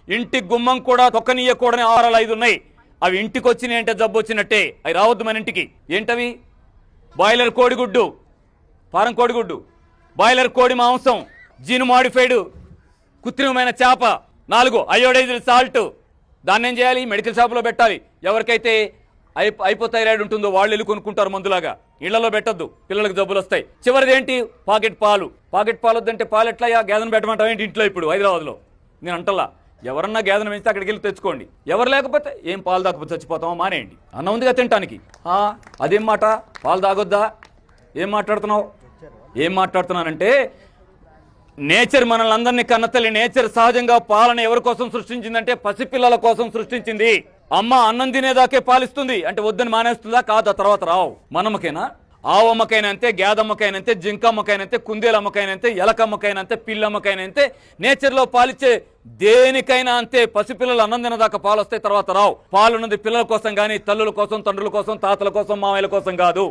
ఇంటి గుమ్మం కూడా తొక్కనీయకూడని ఆహారాలు 5 ఉన్నాయి. అవి ఇంటికి వచ్చినాయి అంటే జబ్బు వచ్చినట్టే. అవి రావద్దు మన ఇంటికి. ఏంటవి? బాయిలర్ కోడిగుడ్డు, ఫారం కోడిగుడ్డు, బాయిలర్ కోడి మాంసం, జీను మాడిఫైడ్ కృత్రిమమైన చేప, 4 అయోడైజ్డ్ సాల్ట్. దాన్ని ఏం చేయాలి? మెడికల్ షాప్లో పెట్టాలి. ఎవరికైతే హైపోథైరాయిడ్ ఉంటుందో వాళ్ళు వెళ్ళి కొనుక్కుంటారు మందులాగా. ఇళ్లలో పెట్టద్దు, పిల్లలకు జబ్బులు వస్తాయి. చివరిది ఏంటి? పాకెట్ పాలు. పాకెట్ పాలు వద్దంటే పాలు ఎట్లా? గేదెను పెట్టమంటాం ఏంటి ఇంట్లో? ఇప్పుడు హైదరాబాద్లో నేను అంటలా, ఎవరన్నా గేదెను పెంచితే అక్కడికి వెళ్ళి తెచ్చుకోండి. ఎవరు లేకపోతే ఏం పాలు తాగకపోతే చచ్చిపోతామో మానేయండి. అన్నం ఉందిగా తినటానికి. అదేం మాట? పాలు తాగొద్దా? ఏం మాట్లాడుతున్నావు? ఏం మాట్లాడుతున్నానంటే, నేచర్ మనల్ని అందరినీ కన్నతల్లి. నేచర్ సహజంగా పాలన ఎవరి కోసం సృష్టించిందంటే పసిపిల్లల కోసం సృష్టించింది. అమ్మ అన్నం తినేదాకే పాలిస్తుంది అంటే వద్దని మానేస్తుందా? కాదు. ఆ తర్వాత రావు. మనమ్మకైనా, ఆవమ్మకైనంతే, గేదమ్మకైనంతే, జింకమ్మకైనంతే, కుందేలమ్మకైనంతే, ఎలకమ్మకైనంతే, పిల్లమ్మకైనంతే, నేచర్లో పాలిచ్చే దేనికైనా అంతే. పసిపిల్లలు అన్నం తినదాకా పాలు వస్తాయి, తర్వాత రావు. పాలున్నది పిల్లల కోసం కానీ తల్లుల కోసం, తండ్రుల కోసం, తాతల కోసం, మామయ్యల కోసం కాదు.